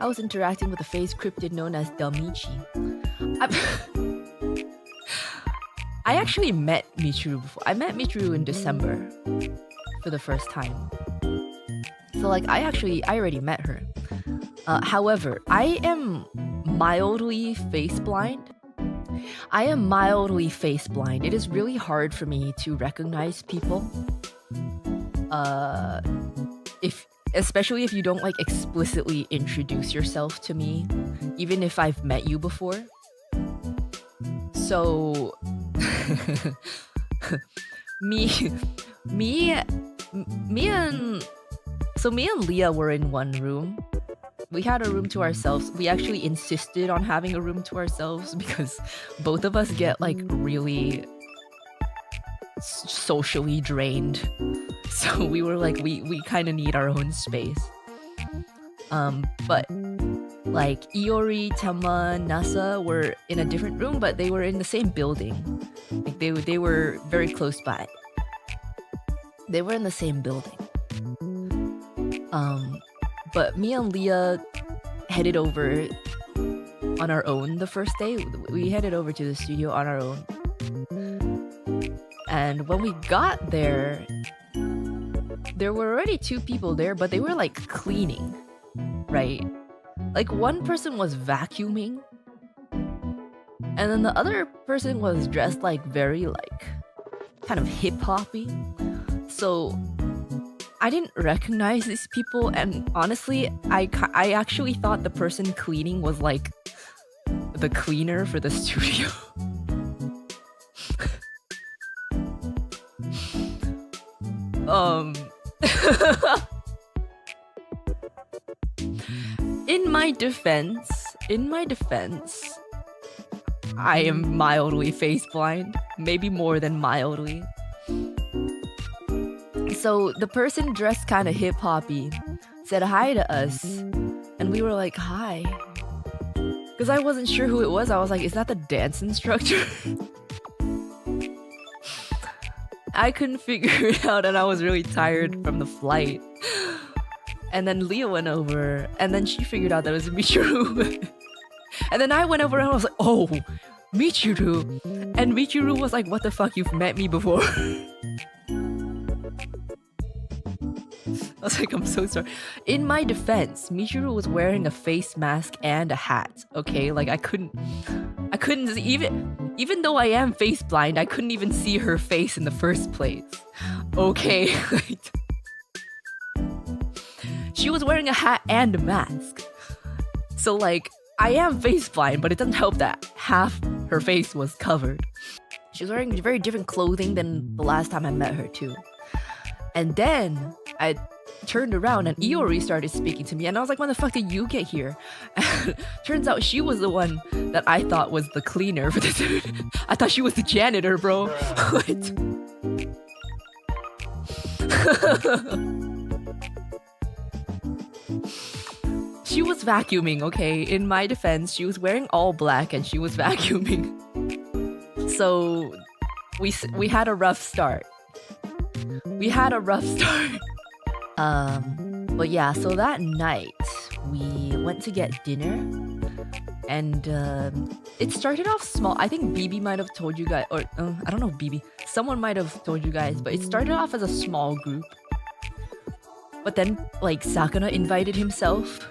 I was interacting with a phase cryptid known as Delmichi. I actually met Michiru before. I met Michiru in December for the first time. So like I already met her. However, I am mildly face blind. It is really hard for me to recognize people. Especially if you don't like explicitly introduce yourself to me, even if I've met you before. So me and Leah were in one room. We had a room to ourselves. We actually insisted on having a room to ourselves because both of us get like really socially drained. So we were like, we kind of need our own space. But like Iori, Tema, Nasa were in a different room, but they were in the same building. Like they were very close by. They were in the same building. But me and Leah headed over on our own the first day. We headed over to the studio on our own. And when we got there, there were already 2 people there, but they were like cleaning, right? Like one person was vacuuming, and then the other person was dressed like very like kind of hip-hoppy. So I didn't recognize these people, and honestly, I actually thought the person cleaning was like the cleaner for the studio. In my defense, I am mildly face blind, maybe more than mildly. So the person dressed kind of hip-hoppy said hi to us, and we were like, hi. Because I wasn't sure who it was. I was like, is that the dance instructor? I couldn't figure it out, and I was really tired from the flight. And then Leah went over, and then she figured out that it was Michiru. And then I went over and I was like, oh, Michiru. And Michiru was like, what the fuck, you've met me before. I was like, I'm so sorry. In my defense, Michiru was wearing a face mask and a hat. Okay, like I couldn't even though I am face blind, I couldn't even see her face in the first place. Okay, she was wearing a hat and a mask. So like, I am face blind, but it doesn't help that half her face was covered. She was wearing very different clothing than the last time I met her too. And then I turned around and Iori started speaking to me, and I was like, when the fuck did you get here? And turns out she was the one that I thought was the cleaner for this. I thought she was the janitor, bro. What? She was vacuuming, okay? In my defense, she was wearing all black and she was vacuuming. So we had a rough start. But yeah, so that night we went to get dinner, and it started off small. I think BB might have told you guys, or I don't know if BB, someone might have told you guys, but it started off as a small group. But then like Sakana invited himself,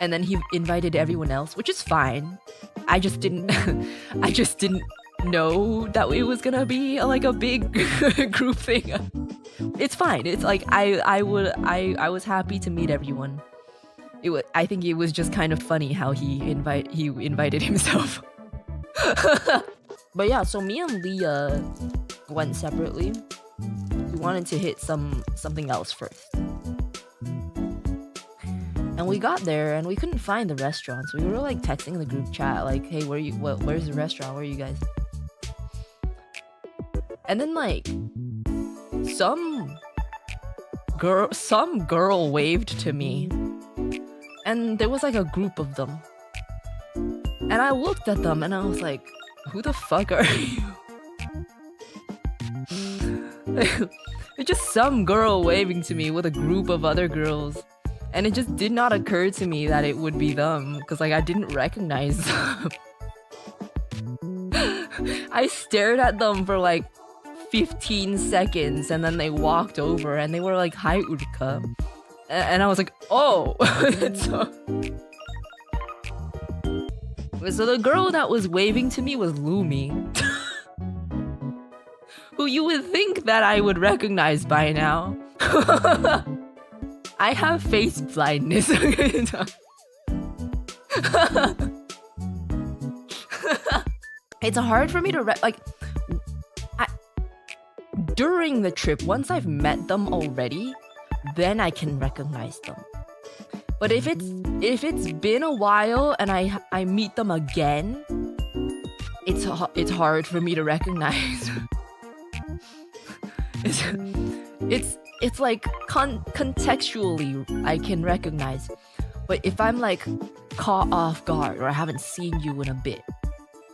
and then he invited everyone else, which is fine. I just didn't know that it was gonna be like a big group thing. It's fine. It's like I was happy to meet everyone. I think it was just kind of funny how he invited himself. But yeah, so me and Leah went separately. We wanted to hit something else first. And we got there and we couldn't find the restaurant. So we were like texting the group chat like, hey, where's the restaurant? Where are you guys? And then like some girl waved to me. And there was like a group of them. And I looked at them and I was like, who the fuck are you? It's just some girl waving to me with a group of other girls. And it just did not occur to me that it would be them, because like I didn't recognize them. I stared at them for like 15 seconds and then they walked over and they were like, "Hi, Uruka." And I was like, "Oh." So the girl that was waving to me was Lumi. Who you would think that I would recognize by now. I have face blindness. It's hard for me to during the trip, once I've met them already, then I can recognize them. But if it's been a while and I meet them again, it's hard for me to recognize. It's like contextually I can recognize, but if I'm like caught off guard or I haven't seen you in a bit,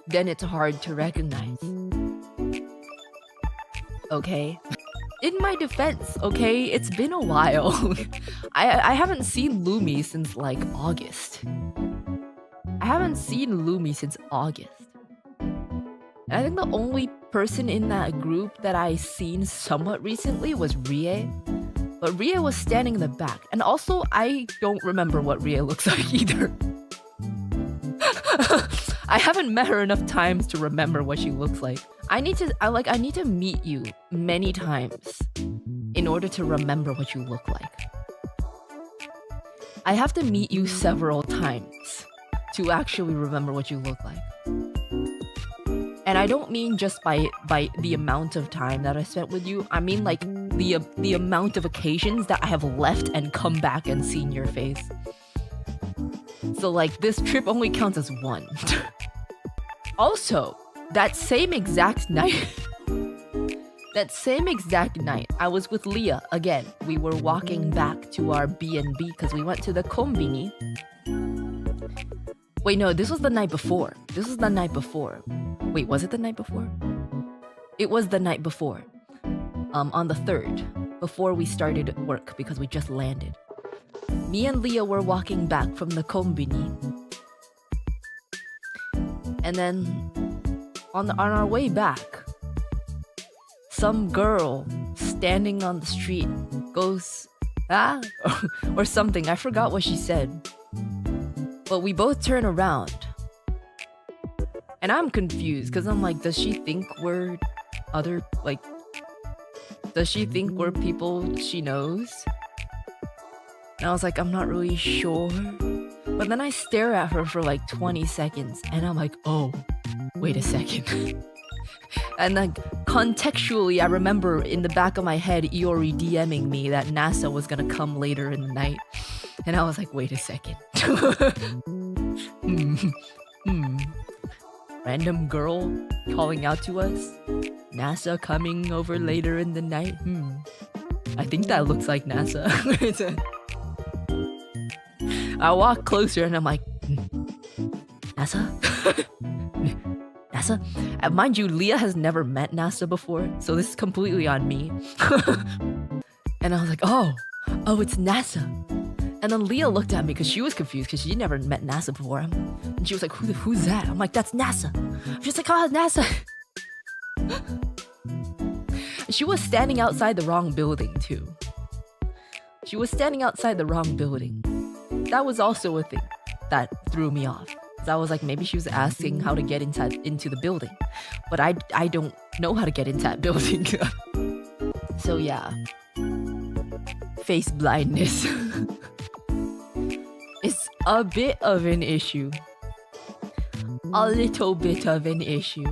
then it's hard to recognize. Okay? In my defense, okay, it's been a while. I haven't seen Lumi since like August. I haven't seen Lumi since August. And I think the only person in that group that I seen somewhat recently was Rie. But Rie was standing in the back. And also, I don't remember what Rie looks like either. I haven't met her enough times to remember what she looks like. I need to meet you many times in order to remember what you look like. I have to meet you several times to actually remember what you look like. And I don't mean just by the amount of time that I spent with you. I mean like the amount of occasions that I have left and come back and seen your face. So like this trip only counts as one. Also, that same exact night, I was with Leah again. We were walking back to our B&B because we went to the kombini. Wait, no, this was the night before. Wait, was it the night before? It was the night before. On the 3rd, before we started work because we just landed. Me and Leah were walking back from the kombini. And then on our way back, some girl standing on the street goes, "Ah," or something. I forgot what she said. But we both turn around. And I'm confused because I'm like, does she think we're does she think we're people she knows? And I was like, I'm not really sure. But then I stare at her for like 20 seconds and I'm like, oh, wait a second. And like contextually, I remember in the back of my head, Iori DMing me that NASA was gonna come later in the night. And I was like, wait a second. Random girl calling out to us? NASA coming over later in the night? I think that looks like NASA. I walk closer and I'm like, NASA? NASA? Mind you, Leah has never met NASA before, so this is completely on me. And I was like, oh, it's NASA. And then Leah looked at me because she was confused because she never met NASA before. And she was like, who's that? I'm like, that's NASA. She's like, oh, NASA. She was standing outside the wrong building too. That was also a thing that threw me off. I was like, maybe she was asking how to get into the building. But I don't know how to get into that building. So yeah. Face blindness. It's a bit of an issue. A little bit of an issue.